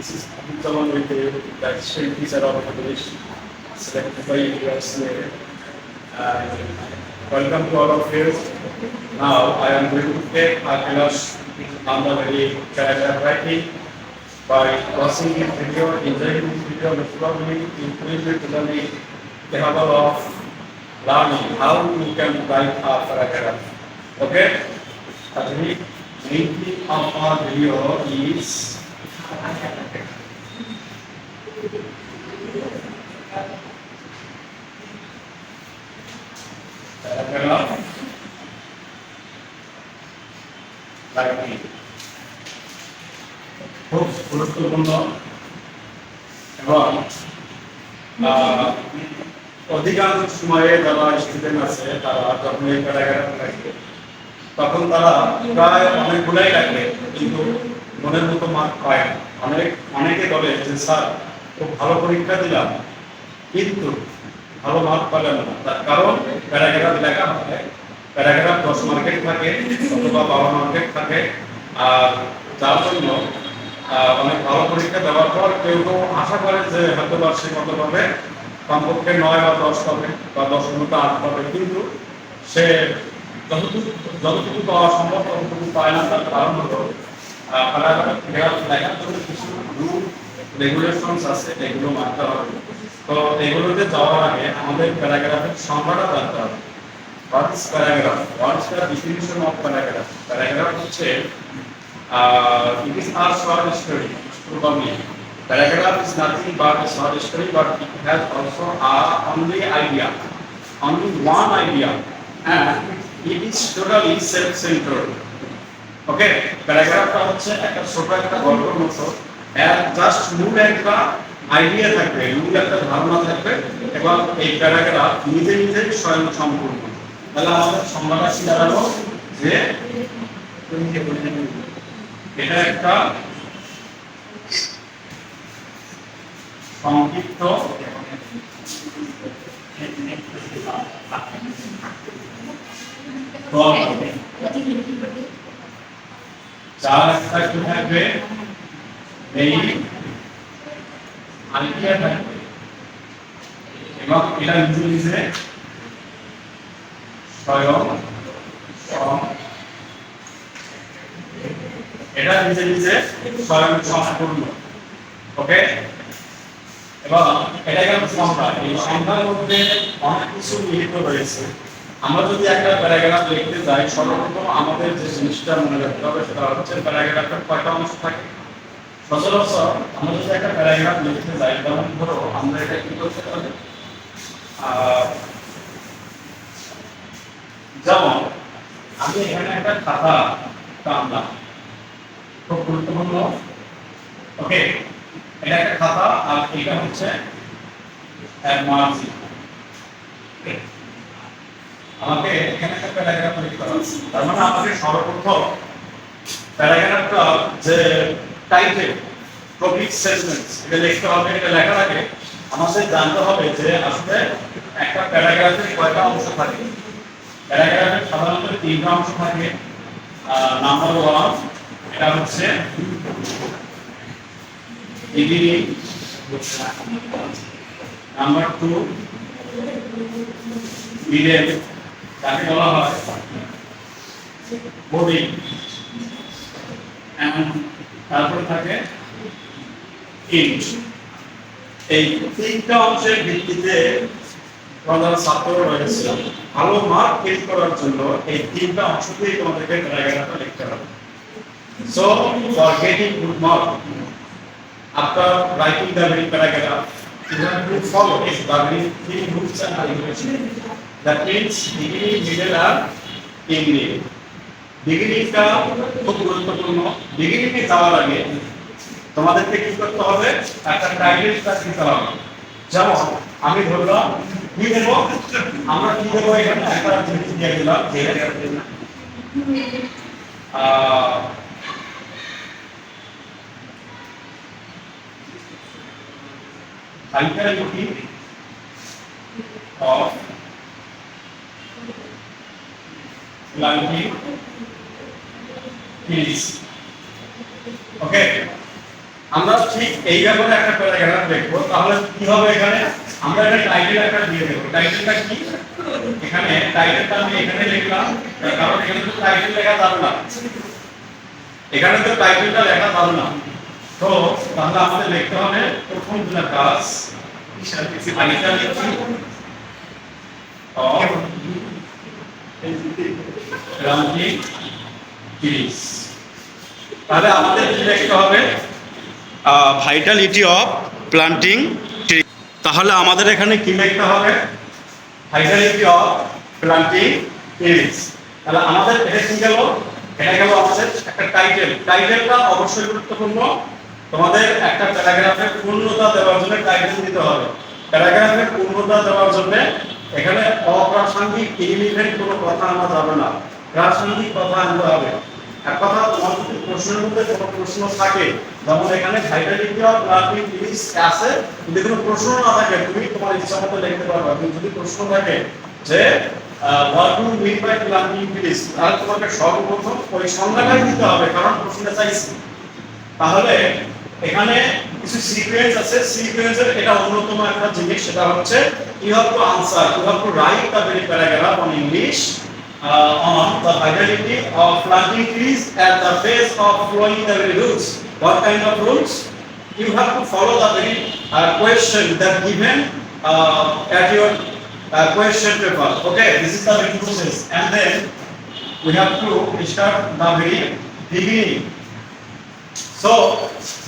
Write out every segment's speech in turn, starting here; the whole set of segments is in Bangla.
This is Abdul with the assistant teacher of English, selected by USA. Welcome to all of you. Now I am going to take a class on the very character writing by watching this video, enjoying this video, most probably increase it to the level of learning how you can write a paragraph. Okay? The main theme of our video is paragraph writing. খুব গুরুত্বপূর্ণ এবং অধিকাংশ সময়ে যারা স্টুডেন্ট আছে তারা যখন এই প্যারাগ্রাফ লেখে তখন তারা প্রায় অনেকগুলাই লেখে কিন্তু মনের মতো মার্ক পায় না। অনেকে বলে যে স্যার খুব ভালো পরীক্ষা দিলাম কিন্তু ভালো মার্ক পেলাম না, তার কারণ প্যারাগ্রাফ লেখা হয়, প্যারাগ্রাফ 10 মার্কের থাকে অথবা 12 মার্কের থাকে। আর যার জন্য অনেক ভালো পরীক্ষা দেওয়ার পর কেউ কেউ আশা করে যে হয়তো বার্ষিক মতো পাবে, কমপক্ষে 9 বা 10 পাবে বা 10 মতো 8 পাবে, কিন্তু সে যতটুকু পাওয়া সম্ভব ততটুকু পায় না। তার কারণ হলো প্যারাগ্রাফ লেখার জন্য কিছু রুল রেগুলেশনস আছে, এগুলো মানতে হবে। তো এগুলোতে যাওয়ার আগে আমাদের প্যারাগ্রাফের সংজ্ঞাটা জানতে হবে। What is paragraph? What is the definition of paragraph? Paragraph হচ্ছে it is a short story. Probably paragraph is nothing but a short story, but it has also only one idea, and it is totally self-centered. Okay, paragraph টা হচ্ছে একটা ছোট একটা গল্পের মতো, জাস্ট মূল একটা আইডিয়া থাকবে, মূল একটা ধারণা থাকবে এবং এই প্যারাগ্রাফ নিজে নিজেই স্বয়ং সম্পূর্ণ। তাহলে আমাদের সংজ্ঞাটা কি দাঁড়ালো যে এটা একটা সংক্ষিপ্ত যার একটা কি থাকবে, এই আইডিয়া থাকবে এবং এটা নিজে নিজে স্বয়ং এটা নিজে নিজে স্বয়ং সম্পূর্ণ। ওকে, এবং এটা কেমন সংখ্যা, এই সংখ্যার মধ্যে অনেক কিছু নিহিত রয়েছে। আমরা যদি একটা প্যারাগ্রাফ লিখতে যাই, সর্বপ্রথম আমাদের যে জিনিসটা মনে রাখতে হবে সেটা হচ্ছে প্যারাগ্রাফের কয়টা অংশ থাকে। সচরাচর আমরা যদি একটা প্যারাগ্রাফ লিখতে যাই, যেমন ধরো আমরা এটা কি করতে পারি, যেমন আমি এখানে একটা খাতা টানলাম, খুব গুরুত্বপূর্ণ। ওকে, এটা একটা খাতা আর এটা হচ্ছে মার্জিন। আমাকে এখানে একটা প্যারাগ্রাফ লিখতে হবে, তার মানে আমাকে সর্বপ্রথম প্যারাগ্রাফটা যে টাইটেল, টপিক, সেগমেন্টস এটা লিখতে হবে। এটা লেখার আগে আমাদের জানতে হবে যে আসলে একটা প্যারাগ্রাফের কয়টা অংশ থাকে। প্যারাগ্রাফের সাধারণত 3টা অংশ থাকে। নাম্বার 1 এটা হচ্ছে বিগিনিং, নাম্বার 2 মিডল, যাকে বলা হয় বডি, এন্ড তারপরে থাকে এন্ড। এই 3টা অংশের ভিত্তিতে তোমাদের ছাত্র রয়েছে, ভালো মার্ক পেয়ে করার জন্য এই 3টা অংশতেই তোমাদেরকে প্যারাগ্রাফটা লিখতে হবে। So, for getting good mark, after writing the very paragraph, you have to follow the very 3 rules and regulations. That means beginning, middle, and ending. Beginning টা খুব গুরুত্বপূর্ণ। beginning এ যাওয়ার আগে তোমাদেরকে কি করতে হবে, একটা টাইটেল কাজ দিতে হবে। যেমন আমি ধরলাম কি দেব, আমরা কি দেব, এখানে একটা জিনিস দিয়ে দিলাম যে vitality of planting trees. Okay, আমরা ঠিক এই ব্যাপারে একটা প্যারাগ্রাফ দেখবো, তাহলে কি হবে এখানে আমরা একটা টাইটেল একটা দিয়ে দেবো। টাইটেলটা কি? এখানে টাইটেলটা আমি এখানে লিখলাম, কারণ এখানে তো টাইটেল লেখা যাবে না, এখানে তো টাইটেলটা লেখা যাবে না। তো তাহলে আমাদের লিখতে হবে প্রথম দুটো কাজ তাহলে আমাদের কি লিখতে হবে? Vitality of planting tree. তাহলে আমাদের এখানে কি লিখতে হবে? Vitality of planting trees. তাহলে আমাদের এটা কি গেল? এটা গেল আমাদের একটা টাইটেল। টাইটেলটা অবশ্যই গুরুত্বপূর্ণ। তোমাদের একটা প্যারাগ্রাফের পূর্ণতা দেওয়ার জন্য টাইটেল দিতে হবে। প্যারাগ্রাফের পূর্ণতা দেওয়ার জন্য এখানে অপ্রাসঙ্গিক ইররিলেভেন্ট কোনো কথা আনা যাবে না, প্রাসঙ্গিক কথা আনতে হবে। এক কথা, তোমার যদি প্রশ্নের মধ্যে কোনো প্রশ্ন থাকে, যেমন এখানে ভাইটালিটি অফ প্লান্টিং ট্রিজ আছে, যদি কোনো প্রশ্ন না থাকে তুমি তোমার ইচ্ছা মতো লিখতে পারবে। কিন্তু যদি প্রশ্ন থাকে যে what do you mean by planting trees, তাহলে তোমাকে সর্বপ্রথম ওই সংজ্ঞাটাই দিতে হবে, কারণ প্রশ্নটা চাইছি। তাহলে এখানে কিছু সিকোয়েন্স আছে, সিকোয়েন্সের এটা অন্যতম একটা জিনিস, সেটা হচ্ছে you have to answer, you have to write the very paragraph on English on the vitality of planting trees at the base of following the very rules. What kind of rules? You have to follow the very question that given at your question paper. Okay, this is the very process, and then we have to start the very beginning. So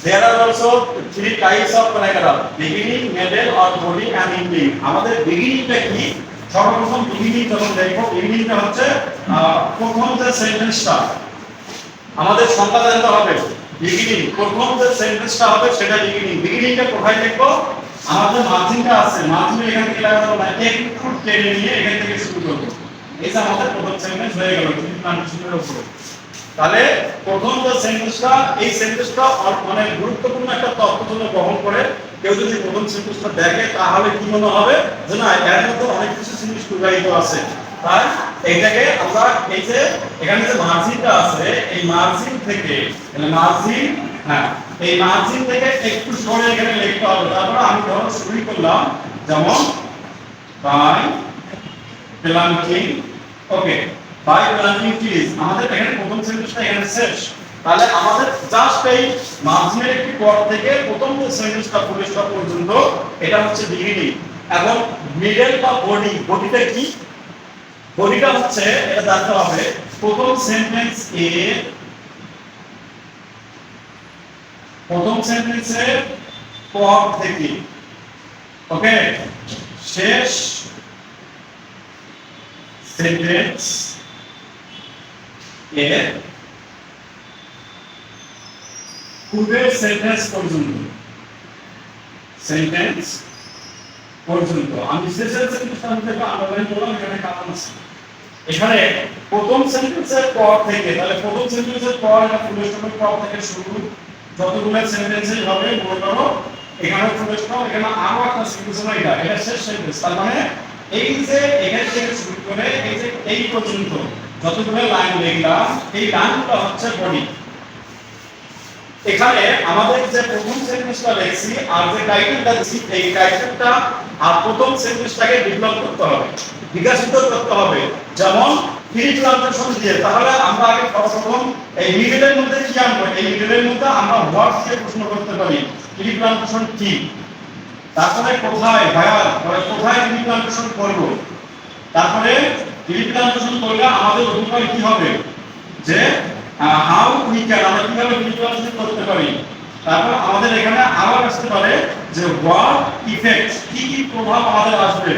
there are also three types of paragraph: beginning, middle, or body, and ending. আমাদের beginningটা কি? সর্বপ্রথম beginning যখন দেখো, beginningটা হচ্ছে প্রথম যে সেন্টেন্সটা আমাদের সংজ্ঞা জানতে হবে। beginning প্রথম যে সেন্টেন্সটা হবে সেটা beginning। beginningটা কোথায় দেখবো? আমাদের মার্জিনটা আছে, মার্জিন এখান থেকে লাগাবো না, একটু টেনে নিয়ে এখান থেকে শুরু করবো। এই যে আমাদের প্রথম সেন্টেন্স হয়ে গেল প্লান্টেশনের উপরে। তাহলে প্রথম যে সেন্টেন্সটা, এই সেন্টেন্সটা অনেক গুরুত্বপূর্ণ একটা তথ্য বহন করে। কেউ যদি প্রথম সেন্টেন্সটা দেখে তাহলে কি মনে হবে যে না, এর মধ্যে অনেক কিছু জিনিস প্রবাহিত আছে। তাই এইটাকে আমরা এই যে এখানে যে মার্জিনটা আছে, এই মার্জিন থেকে মার্জিন, হ্যাঁ, এই মার্জিন থেকে একটু সরে এখানে লিখতে হবে। তারপর আমি ধরো শুরু করলাম, যেমন by planting, okay, by planting trees. আমাদের এখানে প্রথম সেন্টেন্সটা এখানে শেষ। তাহলে আমাদের জাস্ট এই মার্জিনের একটি পদ থেকে প্রথম যে সেন্টেন্সটা ফুল স্টপ পর্যন্ত, এটা হচ্ছে বিগিনিং। এবং মিডল বা বডি, বডিটা কি? বডিটা হচ্ছে, এটা জানতে হবে, প্রথম সেন্টেন্স এর প্রথম সেন্টেন্সের পর থেকে, ওকে, শেষ সেন্টেন্স এর পূর্বের সেন্টেন্স পর্যন্ত, সেন্টেন্স পর্যন্ত। আমি শেষের সেন্টেন্সটা আন্ডারলাইন করলাম, এখানে কারণ আছে। এখানে প্রথম সেন্টেন্সের পর থেকে, তাহলে প্রথম সেন্টেন্সের পর এটা ফুল স্টপের পর থেকে শুরু, যতগুলো সেন্টেন্সই হবে মনে করো এখানে ফুল স্টপ, এখানে আরো একটা সেন্টেন্স না, এটা শেষ সেন্টেন্স। তার মানে এই যে এখান থেকে শুরু করে এই যে এই পর্যন্ত যতগুলো লাইন লিখলাম, এই লাইনগুলো হচ্ছে বডি। এখানে আমাদের যে প্রথম সেন্টেন্সটা লিখছি আর যে টাইটেলটা দিছি, এই টাইটেলটা আর প্রথম সেন্টেন্সটাকে ডেভেলপ করতে হবে, বিকশিত করতে হবে। যেমন ট্রি প্লান্টেশন দিয়ে, তাহলে আমরা আগে প্রথম এই মিডলের মধ্যে কি আনবো? এই মিডলের মধ্যে আমরা হোয়াট দিয়ে প্রশ্ন করতে পারি, ট্রি প্লান্টেশন কি, তারপরে কোথায়, ভাইয়া কোথায় ট্রি প্লান্টেশন করব, তারপরে ট্রি প্লান্টেশন করলে আমাদের অভিপ্রায় কি হবে, যে হাউ উই ক্যান, আমরা কিভাবে ট্রি প্লান্টেশন করতে পারি। তারপর আমাদের এখানে আবার আসতে পারে যে হোয়াট ইফেক্ট, কি কি প্রভাব আমাদের আসবে।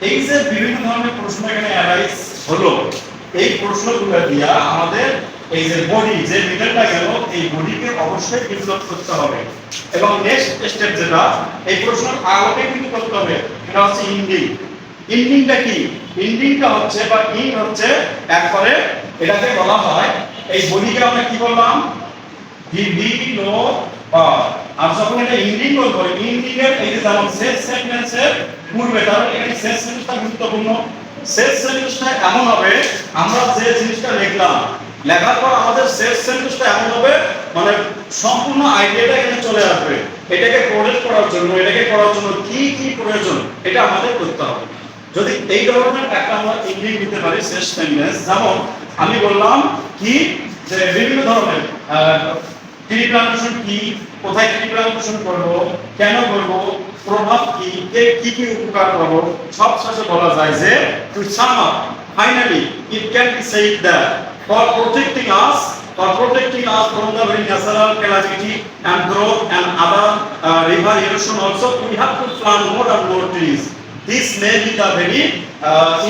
এই যে বিভিন্ন ধরনের প্রশ্ন এখানে অ্যারাইজ হলো, এই প্রশ্নগুলো দিয়া আমাদের এই যে বডি, যে মিডলটা গেল, এই বডিকে অবশ্যই ডেভেলপ করতে হবে। এবং নেক্সট স্টেপ যেটা, এই প্রশ্নের আলোকে কিন্তু করতে হবে, এটা হচ্ছে ইন্ডিং। ইন্ডিংটা কি? ইন্ডিংটা হচ্ছে বা ইন হচ্ছে একবারে, এটাকে বলা হয়, এই বডিকে আমরা কি বললাম, ডেভেলপার। আর যখন এটা ইন্ডিং করব, ইন্ডিং এর এই যে যেমন শেষ সেন্টেন্সের পূর্বে, তাহলে এখানে শেষ সেন্টেন্সটা গুরুত্বপূর্ণ। শেষ সেন্টেন্সটা এমন হবে, আমরা যে জিনিসটা লিখলাম, লেখার পর আমাদের সেলফ সেন্টেন্সটা এমন হবে মানে সম্পূর্ণ আইডিয়াটা এখানে চলে আসবে। এটাকে প্রোডাক্ট করার জন্য, এটাকে করার জন্য কি কি প্রয়োজন এটা আমাদের করতে হবে। যদি এই ধরনের একটা আমরা ইংলিশ দিতে পারি সেলফ সেন্টেন্স, যেমন আমি বললাম কি যে বিভিন্ন ধরনের ট্রিপ্লান্টেশন কি, কোথায় ট্রিপ্লান্টেশন করব, কেন করব, প্রভাব কি, কে কি কি উপকার করব, সব শেষে বলা যায় যে to sum up finally it can be said that for protecting us from the very natural calamity and growth and other river erosion also, we have to plant more and more trees. This may be the very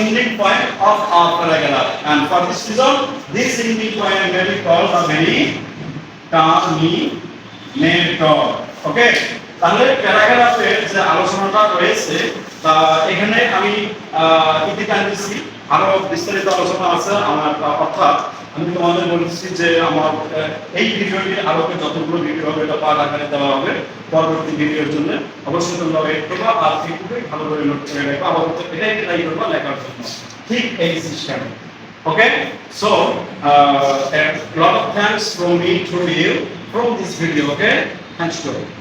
ending point of our paragraph, and for this reason this ending point may be called the very terminator. Okay, তাহলে প্যারাগ্রাফের যে আলোচনাটা রয়েছে তা এখানে আমি ইতি টানছি, আরো বিস্তারিত আলোচনা আছে আমার, অর্থাৎ আমি তোমাদের বলছি যে আমার এই ভিডিওটির আরো যতগুলো ভিডিও হবে এটা পার্ট আকারে দেওয়া হবে পরবর্তী ভিডিওর জন্য। অবশ্যই তোমরা ওয়েট করবা আর ফেসবুকে ভালো করে নোট করে রাখবা, আপাতত এটাই ট্রাই করবা লেখার জন্য, ঠিক এই system. Okay, so a lot of thanks from me to you from this video. Okay, thanks to you.